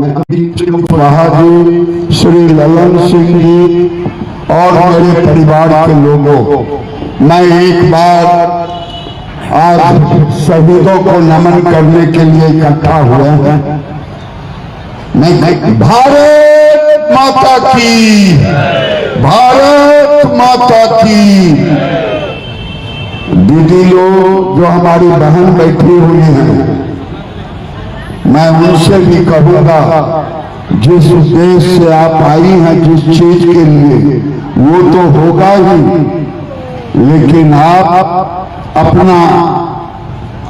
महाजी श्री ललन सिंह जी और मेरे परिवार के लोगों, मैं एक बार आज शहीदों को नमन करने के लिए इकट्ठा हुए हैं। मैं भारत माता की, भारत माता की। दीदी लोग जो हमारी बहन बैठी हुई हैं, मैं उनसे भी कहूँगा, जिस देश से आप आई हैं, जिस चीज के लिए, वो तो होगा ही, लेकिन आप अपना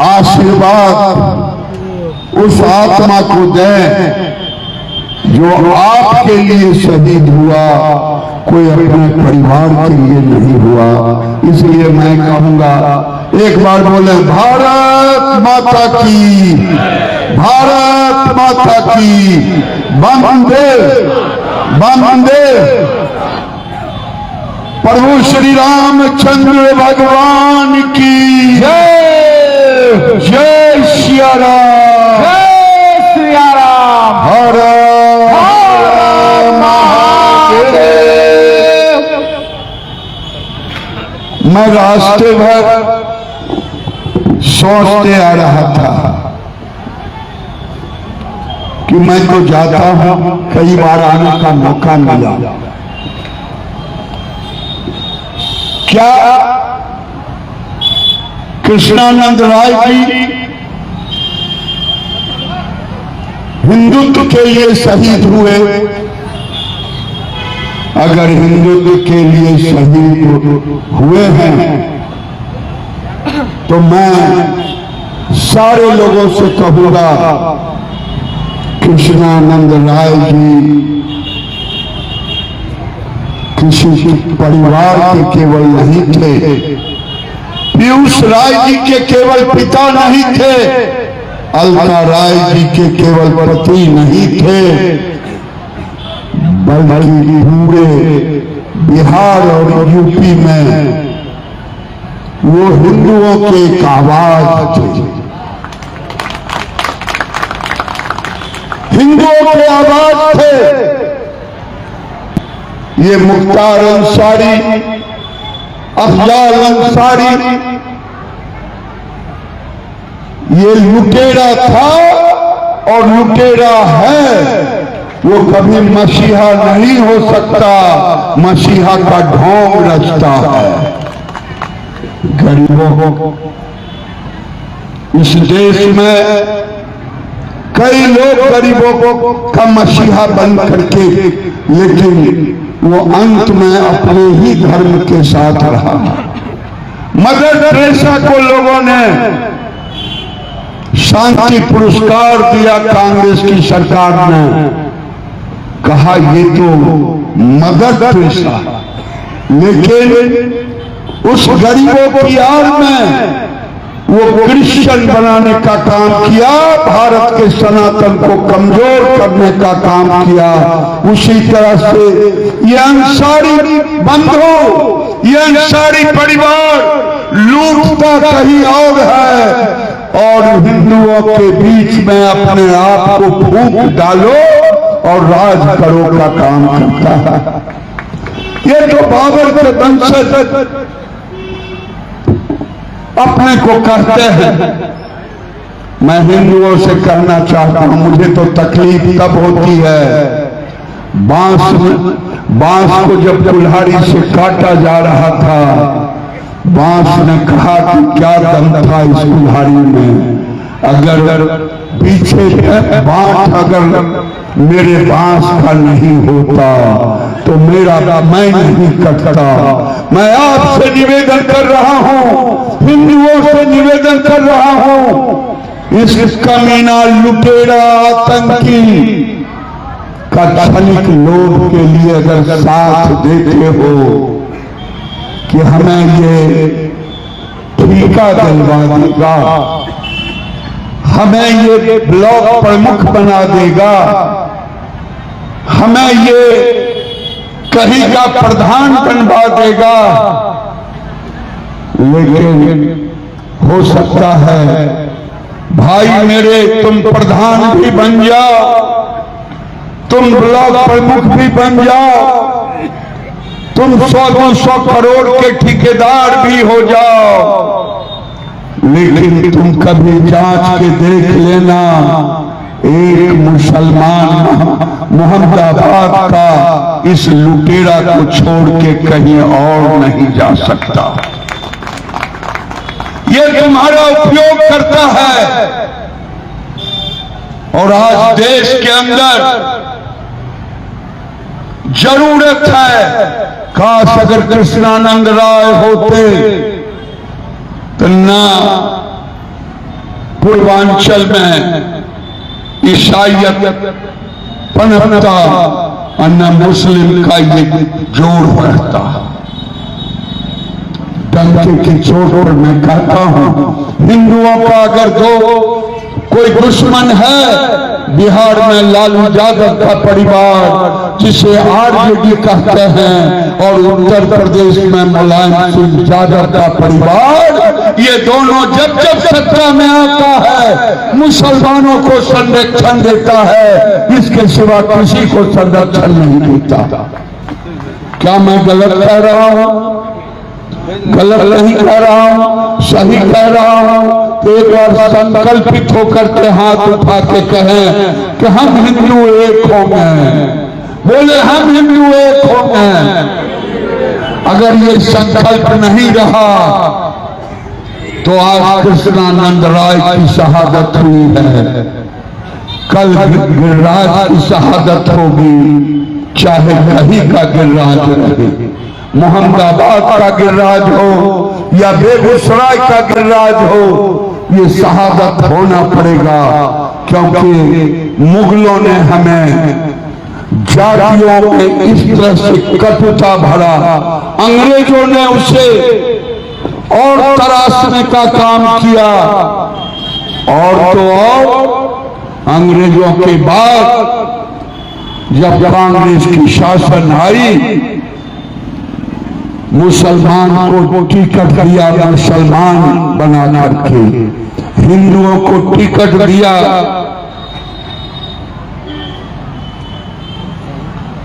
आशीर्वाद उस आत्मा को दें जो आपके लिए शहीद हुआ, कोई अपने परिवार के लिए नहीं हुआ। इसलिए मैं कहूँगा, एक बार बोले भारत माता की, भारत माता की, वंदे वंदे। प्रभु श्री रामचंद्र भगवान की जय, जय सिया राम, जय सिया राम। हर महादेव। मैं रास्ते भर सोचते आ रहा था कि मैं तो जाता हूं, कई बार आने का मौका मिला, क्या कृष्णानंद राय जी हिंदुत्व के लिए शहीद हुए? अगर हिंदुत्व के लिए शहीद हुए हैं तो मैं सारे लोगों से कहूंगा, कृष्णानंद राय जी किसी परिवार के केवल नहीं थे, पीयूष राय जी के केवल पिता नहीं थे, अलका राय जी के केवल पति नहीं थे, बल्कि पूरे बिहार और यूपी में वो हिंदुओं के एक आवाज थे, हिंदुओं के आवाज थे। ये मुख्तार अंसारी, अफजाल अंसारी, ये लुटेरा था और लुटेरा है, वो कभी मसीहा नहीं हो सकता, मसीहा का ढोंग रचता है। गरीबों को इस देश में कई लोग गरीबों को का मसीहा बन करके, लेकिन वो अंत में अपने ही धर्म के साथ रहा। मदर टेरेसा को लोगों ने शांति पुरस्कार दिया, कांग्रेस की सरकार ने कहा ये तो मदर टेरेसा, लेकिन उस गरीबों की आड़ में वो क्रिश्चियन बनाने का काम किया, भारत के सनातन को कमजोर करने का काम किया। उसी तरह से ये अंसारी बंधु, ये अंसारी परिवार लूटता कहीं और है, और हिंदुओं के बीच में अपने आप को फूंक डालो और राज करो का काम करता है। ये तो बाबर के वंशज अपने को कहते हैं। मैं हिंदुओं से कहना चाहता हूं, मुझे तो तकलीफ तब होती है, बांस को जब कुल्हाड़ी से काटा जा रहा था, बांस ने कहा कि क्या दम था इस कुल्हाड़ी में, अगर पीछे बांस अगर मेरे बांस का नहीं होता तो मेरा मैं नहीं कटता। मैं आपसे निवेदन कर रहा हूं, हिंदुओं से निवेदन कर रहा हूं, इस कमीना लुटेरा आतंकी का क्षणिक लोभ के लिए अगर साथ देते हो कि हमें ये ठेका दिलवा देगा, हमें ये ब्लॉक प्रमुख बना देगा, हमें ये कहीं का प्रधान बनवा देगा, लेकिन हो सकता है भाई मेरे तुम प्रधान भी बन जाओ, तुम ब्लॉक प्रमुख भी बन जाओ, तुम 100-200 करोड़ के ठेकेदार भी हो जाओ, लेकिन तुम कभी जांच के देख लेना, एक मुसलमान मोहम्मदाबाद का इस लुटेरा को छोड़ के कहीं और नहीं जा सकता। ये तुम्हारा उपयोग करता है। और आज देश के अंदर जरूरत है, काश अगर कृष्णानंद राय होते तो ना पूर्वांचल में ईसाइयत पनपता और न मुस्लिम का ये जोड़ बढ़ता। डंके की चोट पर मैं कहता हूं, हिंदुओं का अगर कोई दुश्मन है बिहार में लालू यादव का परिवार जिसे आरजेडी कहते हैं, और उत्तर प्रदेश में मुलायम सिंह यादव का परिवार, ये दोनों जब जब सत्ता में आता है मुसलमानों को संरक्षण देता है, इसके सिवा किसी को संरक्षण नहीं देता। क्या मैं गलत कह रहा हूं? गलत नहीं कह रहा हूं, सही कह रहा हूं। तो एक बार संकल्पित होकर के हाथ उठा के कहें कि हम हिंदू एक होंगे। बोले हम हिंदू एक होंगे। अगर ये संकल्प नहीं रहा तो आज कृष्णानंद राय की शहादत हुई है, कल गिरिराज की शहादत होगी, चाहे कहीं का गिरिराज रहे, मोहम्मदाबाद का गिरिराज हो या बेगूसराय का गिरिराज हो, ये शहादत होना पड़ेगा। क्योंकि मुगलों ने हमें जातियों में इस तरह से कटुता भरा, अंग्रेजों ने उसे और तराशने का काम किया, और तो और अंग्रेजों के बाद जब कांग्रेस की शासन आई, मुसलमान को टिकट दिया, मुसलमान बना करके हिंदुओं को टिकट दिया,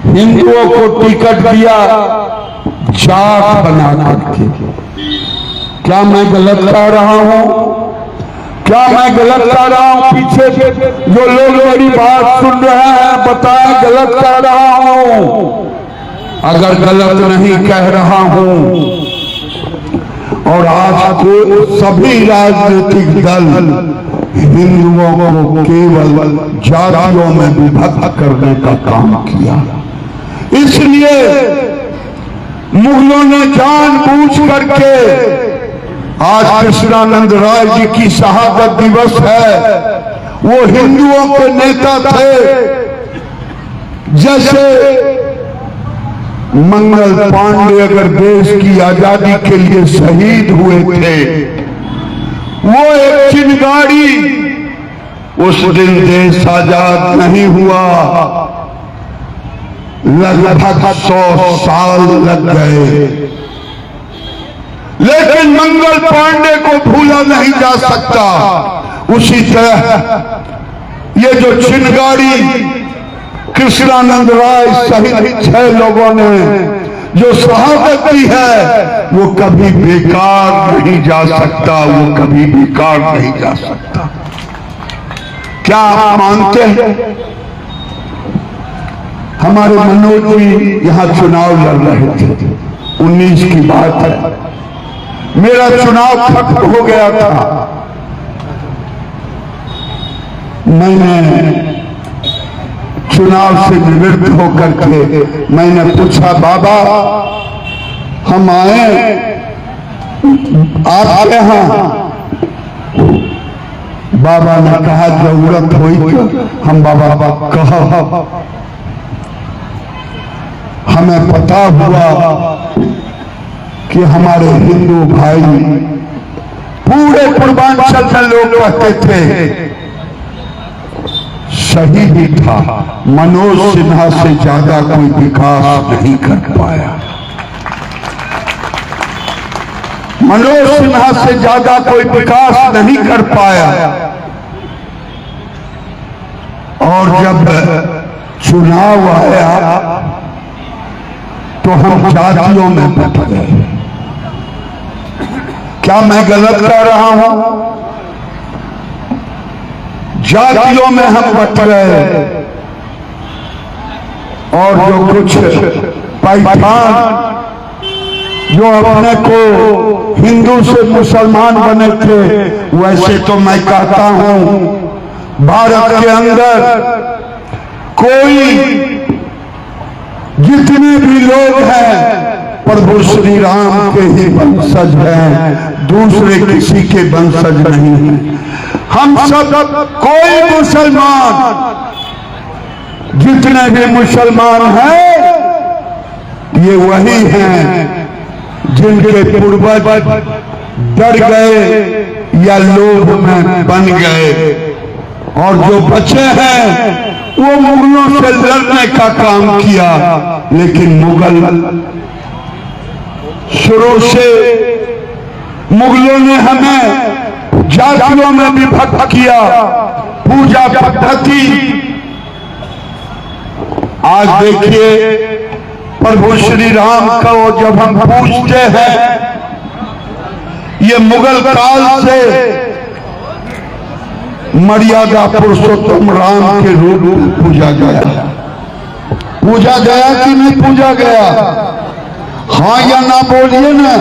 हिंदुओं को टिकट दिया जाट बना करके। क्या मैं गलत कह रहा हूं? क्या मैं गलत कह रहा हूं? पीछे जो लोग मेरी बात सुन रहे हैं बताएं गलत कह रहा हूं। अगर गलत नहीं कह रहा हूं, और आज के सभी राजनीतिक दल हिंदुओं को केवल जातियों में विभक्त करने का काम किया, इसलिए मुगलों ने जानबूझ करके, आज कृष्णानंद राय जी की शहादत दिवस है, वो हिंदुओं के नेता थे। जैसे मंगल पांडे अगर देश की आजादी के लिए शहीद हुए थे, वो एक चिनगारी, उस दिन देश आजाद नहीं हुआ, लगभग 100 साल लग गए, लेकिन मंगल पांडे को भूला नहीं जा सकता। उसी तरह ये जो चिनगारी कृष्णानंद राय सहित 6 लोगों ने जो शहादत दी है, वो कभी बेकार नहीं जा सकता, वो कभी बेकार नहीं जा सकता। क्या आप मानते हैं? हमारे मनोज जी यहाँ चुनाव लड़ रहे थे, 19 की बात है, मेरा चुनाव खत्म हो गया था। मैंने चुनाव से निवृत्त होकर के मैंने पूछा, बाबा हम आए आपके यहाँ? बाबा ने कहा जरूरत हुई तो हम बाबा कहा हमें पता हुआ कि हमारे हिंदू भाई पूरे पूर्वांचल में लोग कहते थे सही भी था, मनोज सिन्हा से ज्यादा कोई विकास नहीं कर पाया। मनोज सिन्हा से ज्यादा कोई विकास नहीं कर पाया। और जब चुनाव आया तो हम जातियों में बट गए। क्या मैं गलत कह रहा हूं? जातियों में हम बट गए और जो कुछ पैठान जो अपने को हिंदू से मुसलमान बने थे, वैसे तो मैं कहता हूं भारत के अंदर कोई जितने भी लोग हैं प्रभु श्री राम के ही वंशज हैं, दूसरे किसी के वंशज नहीं हैं। हम सब कोई मुसलमान, जितने भी मुसलमान हैं ये वही हैं जिनके पूर्वज डर गए या लोभ में बन गए, और जो बचे हैं वो मुगलों से लड़ने का काम किया। लेकिन मुगल शुरू से मुगलों ने हमें जातियों में विभक्त किया। पूजा पद्धति आज देखिए प्रभु श्री राम को जब हम पूजते हैं, ये मुगल काल से मर्यादा पुरुषोत्तम राम के रूप में पूजा गया। पूजा गया कि नहीं पूजा गया? हाँ या ना बोलिए ना।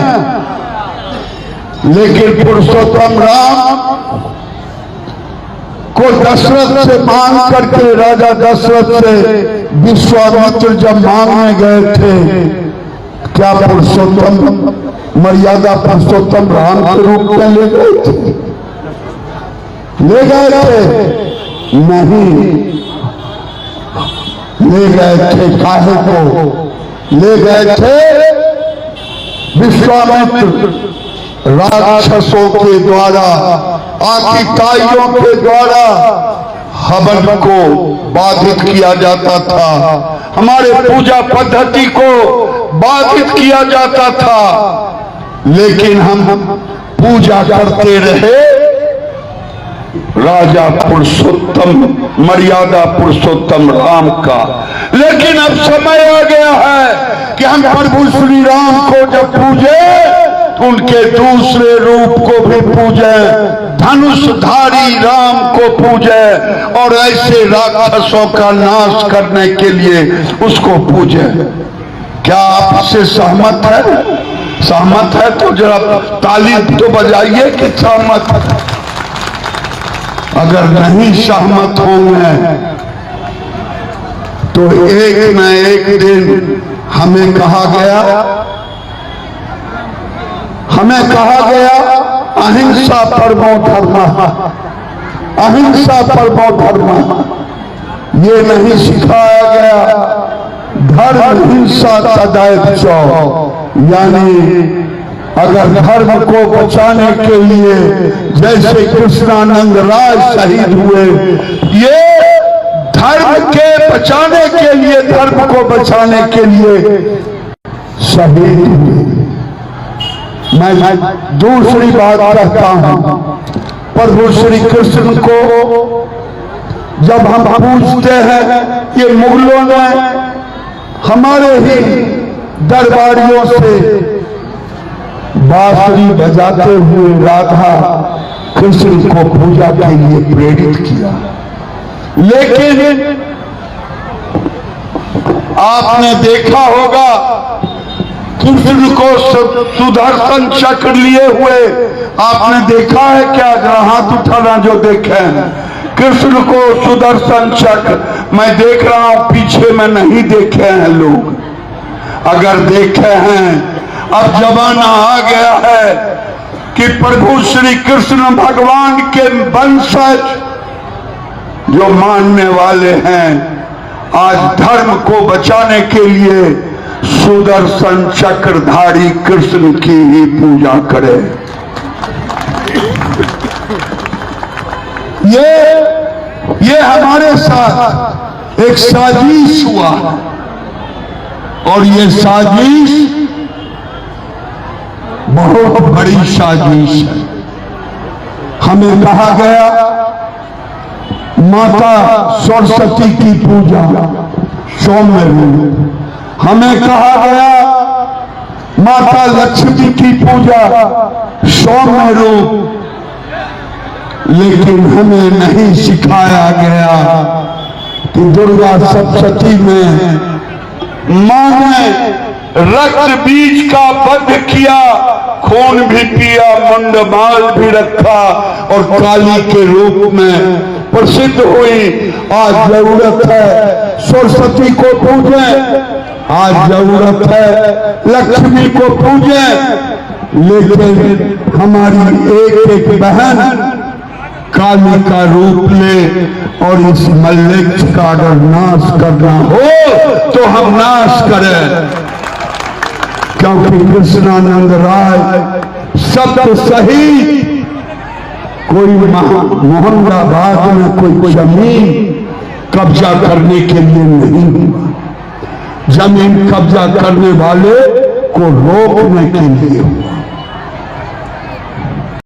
लेकिन पुरुषोत्तम राम को दशरथ से मांग करके, राजा दशरथ से विश्वामित्र जब मांगने गए थे, क्या पुरुषोत्तम मर्यादा पुरुषोत्तम राम के रूप में ले गए थे? ले गए थे? नहीं ले गए थे। काहे को ले गए थे? विश्वामित्र राक्षसों के द्वारा, आतिताइयों के द्वारा हवन को बाधित किया जाता था, हमारे पूजा पद्धति को बाधित किया जाता था। लेकिन हम पूजा करते रहे राजा पुरुषोत्तम, मर्यादा पुरुषोत्तम राम का। लेकिन अब समय आ गया है कि हम प्रभु श्री राम को जब पूजे तो उनके दूसरे रूप को भी पूजे, धनुषधारी राम को पूजे, और ऐसे राक्षसों का नाश करने के लिए उसको पूजे। क्या आप इससे सहमत है? सहमत है तो जरा ताली तो बजाइए कि सहमत है। अगर नहीं सहमत होंगे तो एक न एक दिन हमें कहा गया अहिंसा परमो धर्म, अहिंसा परमो धर्म। ये नहीं सिखाया गया धर्म हिंसा सदैव चौ। यानी अगर धर्म को बचाने के लिए जैसे कृष्णानंद राय शहीद हुए, ये धर्म के बचाने के लिए, धर्म को बचाने के लिए शहीद हुए। मैं दूसरी बात कहता हूं, प्रभु श्री कृष्ण को जब हम पूजते हैं, ये मुगलों ने हमारे ही दरबारियों से बांसुरी बजाते हुए राधा कृष्ण को पूजा के लिए प्रेरित किया। लेकिन आपने देखा होगा कृष्ण को सुदर्शन चक्र लिए हुए आपने देखा है क्या? जरा हाथ उठाना जो देखे हैं। कृष्ण को सुदर्शन चक्र मैं देख रहा हूं, पीछे में नहीं देखे हैं लोग। अगर देखे हैं, अब जमाना आ गया है कि प्रभु श्री कृष्ण भगवान के वंशज जो मानने वाले हैं, आज धर्म को बचाने के लिए सुदर्शन चक्रधारी कृष्ण की ही पूजा करे। ये हमारे साथ एक साजिश हुआ और ये साजिश बहुत बड़ी साजिश है। हमें कहा गया माता सरस्वती की पूजा सौम्य रूप, हमें कहा गया माता लक्ष्मी की पूजा सौम्य रूप, लेकिन हमें नहीं सिखाया गया कि दुर्गा सप्तशती में मां ने रक्त बीज का वध किया, खून भी पिया, मुंडमाल भी रखा और काली के रूप में प्रसिद्ध हुई। आज जरूरत है सरस्वती को पूजें, आज जरूरत है लक्ष्मी को पूजें, लेकिन हमारी एक एक बहन काली का रूप ले और इस मल्लेक्ष का अगर नाश करना हो तो हम नाश करें, क्योंकि कृष्णानंद राय शब्द सही कोई मोहम्मदाबाद में कोई जमीन कब्जा करने के लिए नहीं हुआ, जमीन कब्जा करने वाले को रोकने के लिए हुआ।